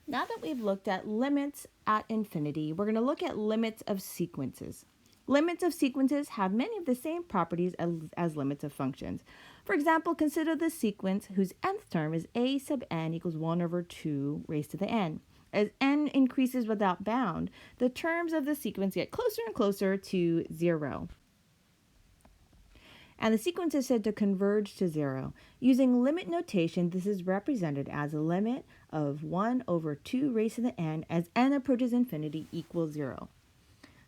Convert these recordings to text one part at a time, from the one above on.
Now that we've looked at limits at infinity, we're going to look at limits of sequences. Limits of sequences have many of the same properties as limits of functions. For example, consider the sequence whose nth term is a sub n equals 1 over 2 raised to the n. As n increases without bound, the terms of the sequence get closer and closer to 0. And the sequence is said to converge to 0. Using limit notation, this is represented as a limit of 1 over 2 raised to the n as n approaches infinity equals 0.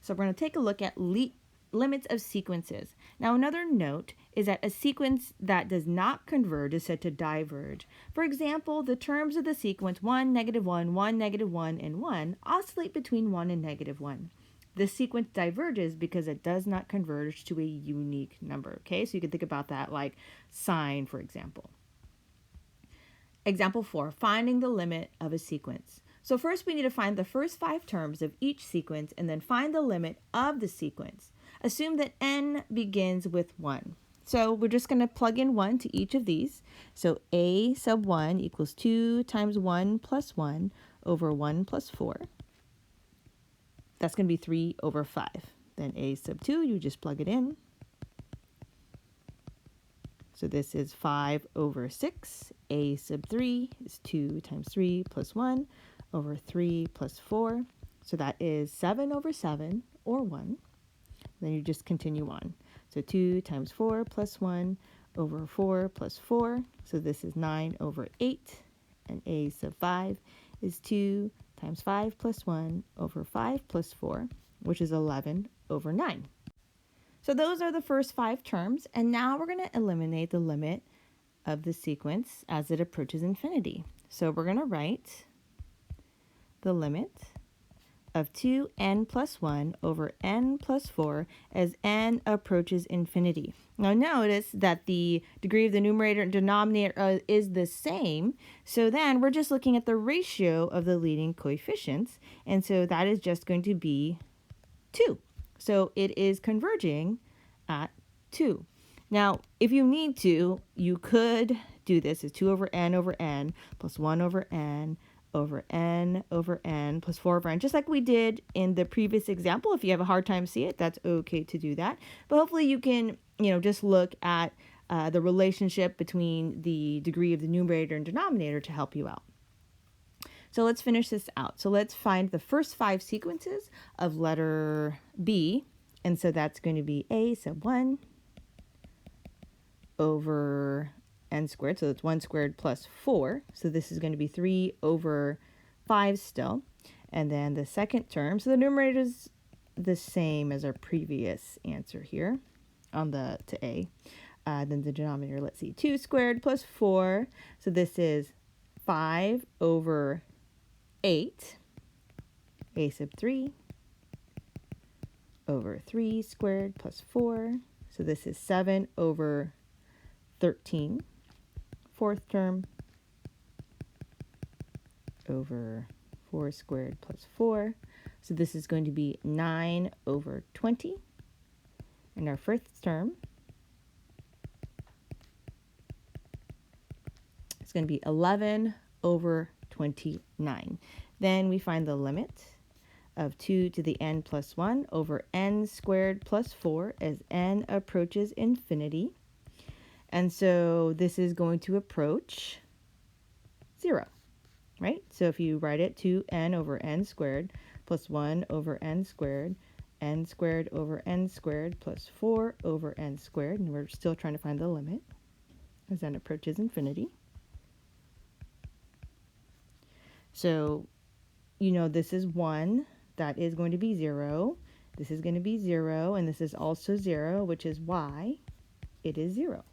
So we're going to take a look at limits of sequences. Now another note is that a sequence that does not converge is said to diverge. For example, the terms of the sequence 1, -1, 1, -1, and 1 oscillate between 1 and -1. The sequence diverges because it does not converge to a unique number. Okay, so you can think about that like sine, for example. Example 4, finding the limit of a sequence. So first we need to find the first 5 terms of each sequence and then find the limit of the sequence. Assume that n begins with 1. So we're just going to plug in 1 to each of these. So a sub 1 equals 2 times 1 plus 1 over 1 plus 4. That's going to be 3 over 5. Then a sub 2, you just plug it in. So this is 5 over 6. A sub 3 is 2 times 3 plus 1 over 3 plus 4. So that is 7 over 7, or 1. Then you just continue on. So 2 times 4 plus 1 over 4 plus 4. So this is 9 over 8. And a sub 5 is 2 times 5 plus 1 over 5 plus 4, which is 11 over 9. So those are the first 5 terms, and now we're going to eliminate the limit of the sequence as it approaches infinity. So we're going to write the limit of 2n plus 1 over n plus 4 as n approaches infinity. Now notice that the degree of the numerator and denominator is the same, so then we're just looking at the ratio of the leading coefficients, and so that is just going to be 2. So it is converging at 2. Now, if you need to, you could do this as 2 over n plus 1 over n over n over n plus 4 over n, just like we did in the previous example. If you have a hard time seeing it, that's okay to do that. But hopefully you can, just look at the relationship between the degree of the numerator and denominator to help you out. So let's finish this out. So let's find the first 5 sequences of letter B. And so that's going to be a sub 1 over n squared. So that's 1 squared plus 4. So this is going to be 3 over 5 still. And then the second term, so the numerator is the same as our previous answer here on to A. Then the denominator, let's see, 2 squared plus 4. So this is 5 over 8, a sub 3 over 3 squared plus 4. So this is 7 over 13. Fourth term over 4 squared plus 4. So this is going to be 9 over 20. And our fifth term is going to be 11 over 29. Then we find the limit of 2 to the n plus 1 over n squared plus 4 as n approaches infinity. And so this is going to approach 0, right? So if you write it 2n over n squared plus 1 over n squared over n squared plus 4 over n squared, and we're still trying to find the limit as n approaches infinity. So, this is 1. That is going to be 0. This is going to be 0, and this is also 0, which is why it is 0.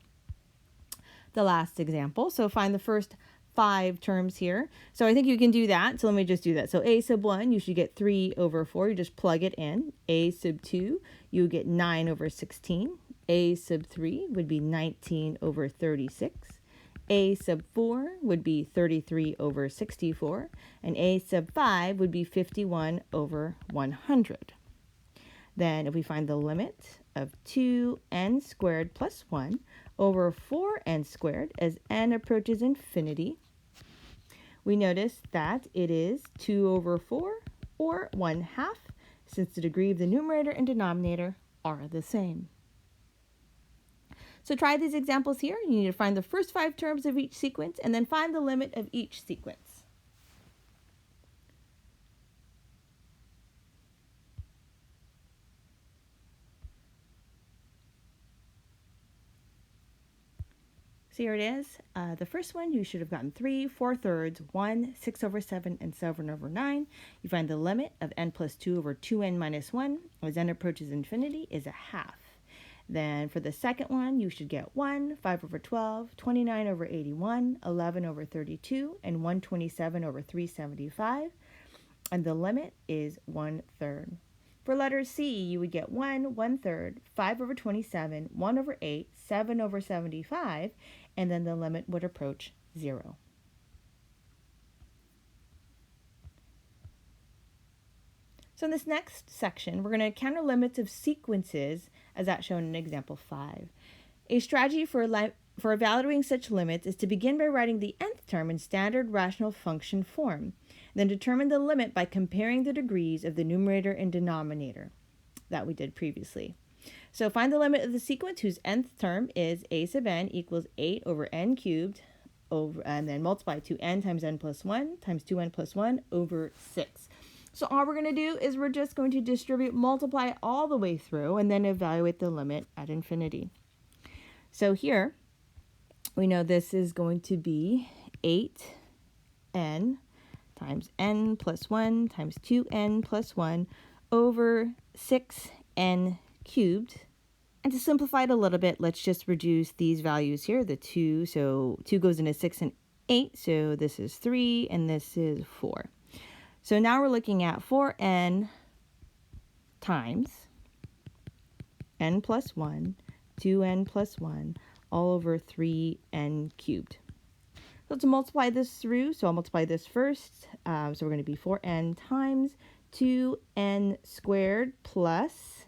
The last example, so find the first 5 terms here. So I think you can do that, so let me just do that. So a sub 1, you should get 3 over 4. You just plug it in. A sub 2, you get 9 over 16. A sub 3 would be 19 over 36. A sub 4 would be 33 over 64, and a sub 5 would be 51 over 100. Then if we find the limit of 2n squared plus 1 over 4n squared as n approaches infinity, we notice that it is 2 over 4 or 1/2, since the degree of the numerator and denominator are the same. So try these examples here. You need to find the first 5 terms of each sequence and then find the limit of each sequence. So here it is. The first one, you should have gotten 3, 4/3, 1, 6 over 7, and 7 over 9. You find the limit of n plus 2 over 2n minus 1 as n approaches infinity is 1/2. Then for the second one, you should get 1, 5 over 12, 29 over 81, 11 over 32, and 127 over 375. And the limit is 1/3. For letter C, you would get 1, 1/3, 5 over 27, 1 over 8, 7 over 75, and then the limit would approach 0. So in this next section, we're going to encounter limits of sequences as that's shown in example 5. A strategy for evaluating such limits is to begin by writing the nth term in standard rational function form, then determine the limit by comparing the degrees of the numerator and denominator that we did previously. So find the limit of the sequence whose nth term is a sub n equals 8 over n cubed, and then multiply 2n times n plus 1 times 2n plus 1 over 6. So all we're going to do is we're just going to distribute, multiply all the way through, and then evaluate the limit at infinity. So here, we know this is going to be 8n times n plus 1 times 2n plus 1 over 6n cubed. And to simplify it a little bit, let's just reduce these values here, the 2. So 2 goes into 6 and 8, so this is 3, and this is 4. So now we're looking at 4n times n plus 1, 2n plus 1, all over 3n cubed. So let's multiply this through. So I'll multiply this first. So we're going to be 4n times 2n squared plus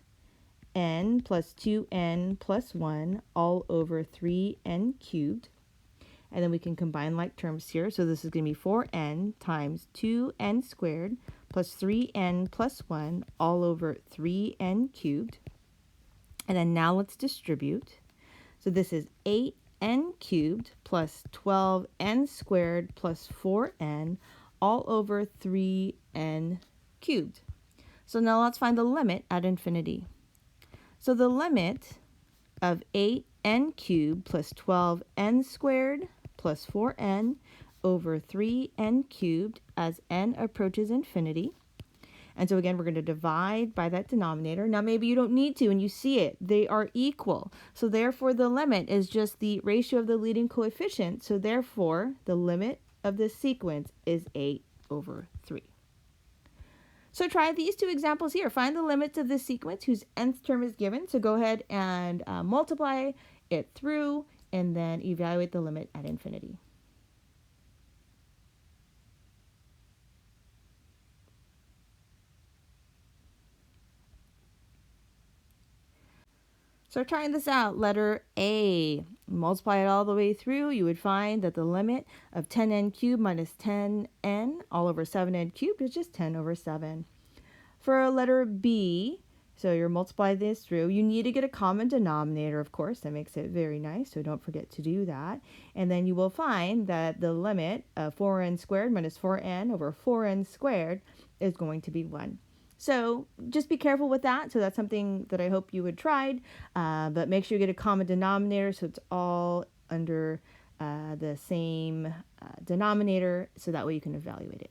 n plus 2n plus 1 all over 3n cubed. And then we can combine like terms here. So this is going to be 4n times 2n squared plus 3n plus 1 all over 3n cubed. And then now let's distribute. So this is 8n cubed plus 12n squared plus 4n all over 3n cubed. So now let's find the limit at infinity. So the limit of 8n cubed plus 12n squared plus 4n over 3n cubed as n approaches infinity. And so again, we're going to divide by that denominator. Now maybe you don't need to and you see it. They are equal. So therefore the limit is just the ratio of the leading coefficient. So therefore the limit of this sequence is 8 over 3. So try these two examples here. Find the limits of this sequence whose nth term is given. So go ahead and multiply it through and then evaluate the limit at infinity. So trying this out, letter A, multiply it all the way through, you would find that the limit of 10n cubed minus 10n all over 7n cubed is just 10 over 7. For letter B, so you're multiply this through, you need to get a common denominator, of course. That makes it very nice, so don't forget to do that. And then you will find that the limit of 4n squared minus 4n over 4n squared is going to be 1. So just be careful with that. So that's something that I hope you would try, but make sure you get a common denominator so it's all under the same denominator, so that way you can evaluate it.